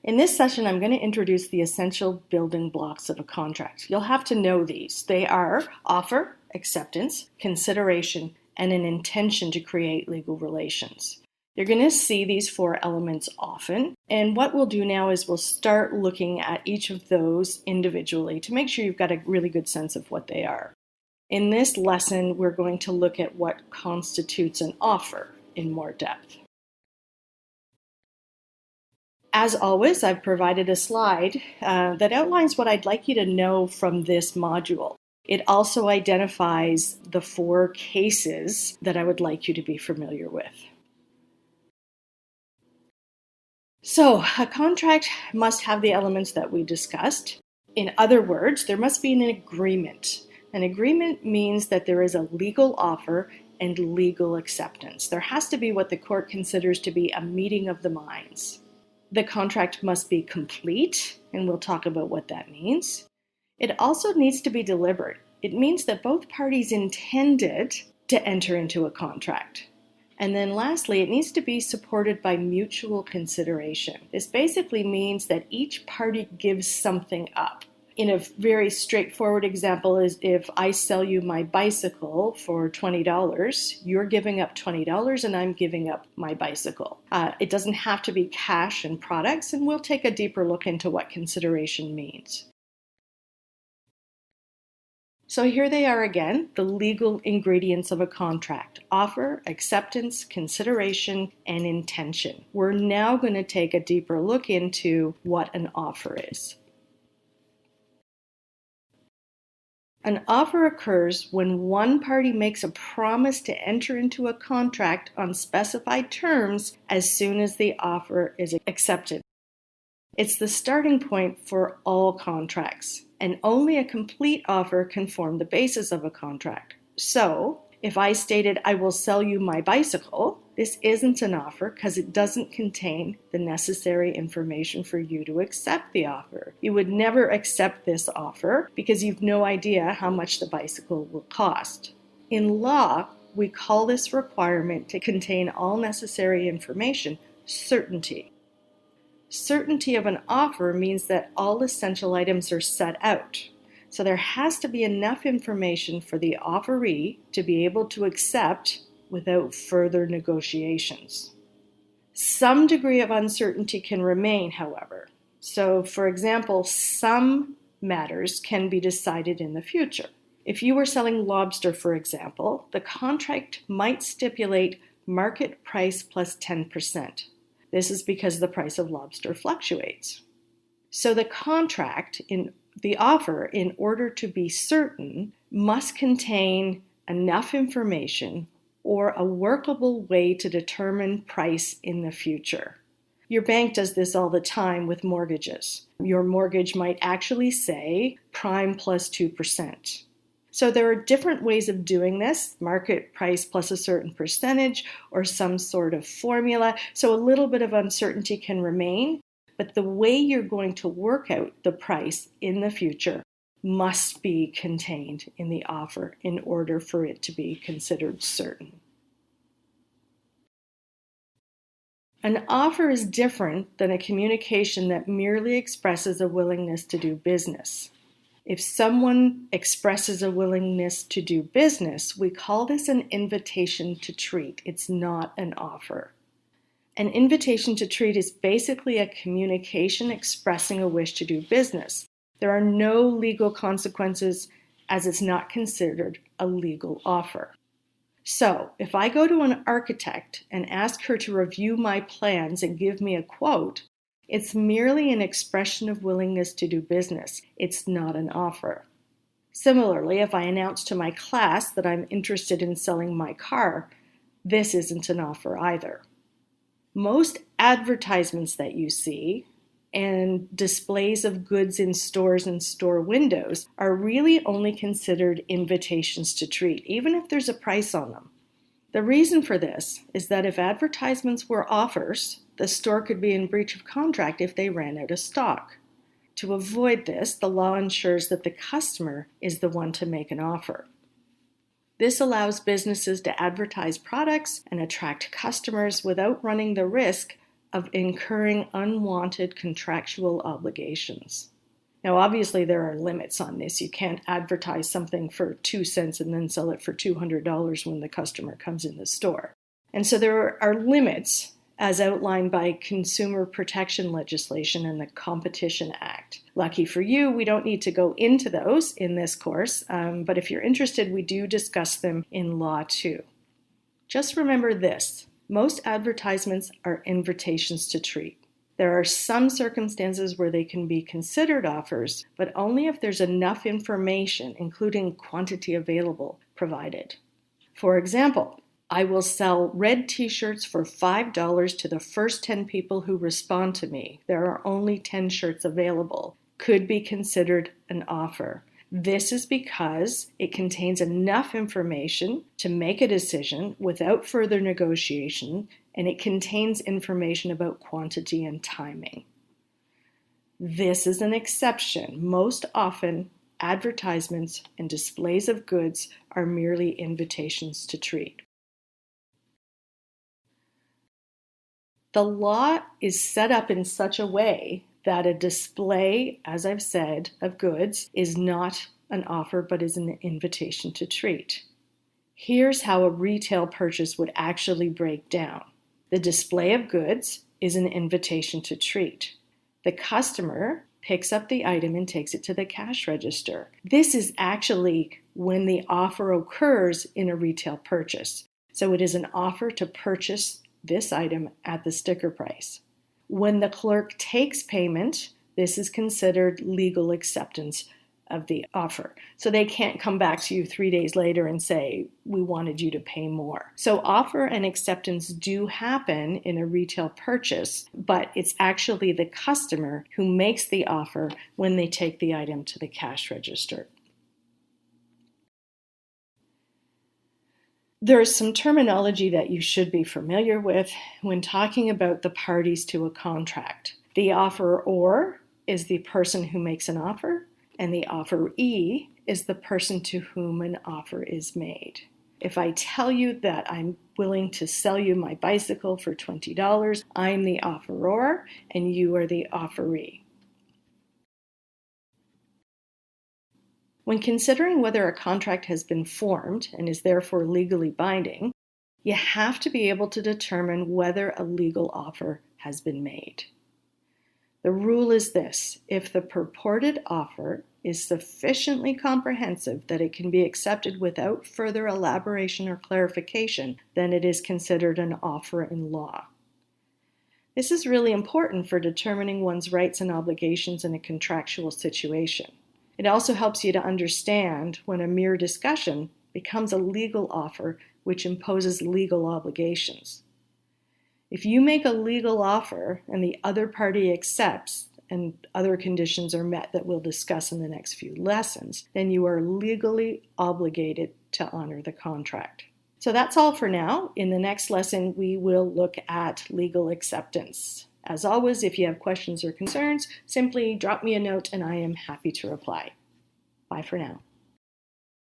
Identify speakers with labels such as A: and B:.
A: In this session, I'm going to introduce the essential building blocks of a contract. You'll have to know these. They are offer, acceptance, consideration, and an intention to create legal relations. You're going to see these four elements often, and what we'll do now is we'll start looking at each of those individually to make sure you've got a really good sense of what they are. In this lesson, we're going to look at what constitutes an offer in more depth. As always, I've provided a slide that outlines what I'd like you to know from this module. It also identifies the four cases that I would like you to be familiar with. So, a contract must have the elements that we discussed. In other words, there must be an agreement. An agreement means that there is a legal offer and legal acceptance. There has to be what the court considers to be a meeting of the minds. The contract must be complete, and we'll talk about what that means. It also needs to be deliberate. It means that both parties intended to enter into a contract. And then lastly, it needs to be supported by mutual consideration. This basically means that each party gives something up. In a very straightforward example is if I sell you my bicycle for $20, you're giving up $20 and I'm giving up my bicycle. It doesn't have to be cash and products, and we'll take a deeper look into what consideration means. So here they are again, the legal ingredients of a contract: offer, acceptance, consideration, and intention. We're now going to take a deeper look into what an offer is. An offer occurs when one party makes a promise to enter into a contract on specified terms as soon as the offer is accepted. It's the starting point for all contracts, and only a complete offer can form the basis of a contract. So, if I stated, I will sell you my bicycle, this isn't an offer because it doesn't contain the necessary information for you to accept the offer. You would never accept this offer because you've no idea how much the bicycle will cost. In law, we call this requirement to contain all necessary information certainty. Certainty of an offer means that all essential items are set out. So there has to be enough information for the offeree to be able to accept without further negotiations. Some degree of uncertainty can remain, however. So, for example, some matters can be decided in the future. If you were selling lobster, for example, the contract might stipulate market price plus 10%. This is because the price of lobster fluctuates. So the contract, the offer, in order to be certain, must contain enough information or a workable way to determine price in the future. Your bank does this all the time with mortgages. Your mortgage might actually say prime plus 2%. So there are different ways of doing this: market price plus a certain percentage or some sort of formula. So a little bit of uncertainty can remain, but the way you're going to work out the price in the future must be contained in the offer in order for it to be considered certain. An offer is different than a communication that merely expresses a willingness to do business. If someone expresses a willingness to do business, we call this an invitation to treat. It's not an offer. An invitation to treat is basically a communication expressing a wish to do business. There are no legal consequences as it's not considered a legal offer. So, if I go to an architect and ask her to review my plans and give me a quote, it's merely an expression of willingness to do business. It's not an offer. Similarly, if I announce to my class that I'm interested in selling my car, this isn't an offer either. Most advertisements that you see and displays of goods in stores and store windows are really only considered invitations to treat, even if there's a price on them. The reason for this is that if advertisements were offers, the store could be in breach of contract if they ran out of stock. To avoid this, the law ensures that the customer is the one to make an offer. This allows businesses to advertise products and attract customers without running the risk of incurring unwanted contractual obligations. Now, obviously, there are limits on this. You can't advertise something for 2 cents and then sell it for $200 when the customer comes in the store. And so there are limits as outlined by consumer protection legislation and the Competition Act. Lucky for you, we don't need to go into those in this course, but if you're interested, we do discuss them in Law 2. Just remember this: most advertisements are invitations to treat. There are some circumstances where they can be considered offers, but only if there's enough information, including quantity available, provided. For example, I will sell red t-shirts for $5 to the first 10 people who respond to me. There are only 10 shirts available. Could be considered an offer. This is because it contains enough information to make a decision without further negotiation, and it contains information about quantity and timing. This is an exception. Most often, advertisements and displays of goods are merely invitations to treat. The law is set up in such a way that a display, as I've said, of goods is not an offer but is an invitation to treat. Here's how a retail purchase would actually break down. The display of goods is an invitation to treat. The customer picks up the item and takes it to the cash register. This is actually when the offer occurs in a retail purchase. So it is an offer to purchase this item at the sticker price. When the clerk takes payment, this is considered legal acceptance of the offer. So they can't come back to you 3 days later and say, we wanted you to pay more. So offer and acceptance do happen in a retail purchase, but it's actually the customer who makes the offer when they take the item to the cash register. There's some terminology that you should be familiar with when talking about the parties to a contract. The offeror is the person who makes an offer, and the offeree is the person to whom an offer is made. If I tell you that I'm willing to sell you my bicycle for $20, I'm the offeror and you are the offeree. When considering whether a contract has been formed and is therefore legally binding, you have to be able to determine whether a legal offer has been made. The rule is this: if the purported offer is sufficiently comprehensive that it can be accepted without further elaboration or clarification, then it is considered an offer in law. This is really important for determining one's rights and obligations in a contractual situation. It also helps you to understand when a mere discussion becomes a legal offer which imposes legal obligations. If you make a legal offer and the other party accepts and other conditions are met that we'll discuss in the next few lessons, then you are legally obligated to honor the contract. So that's all for now. In the next lesson, we will look at legal acceptance. As always, if you have questions or concerns, simply drop me a note and I am happy to reply. Bye for now.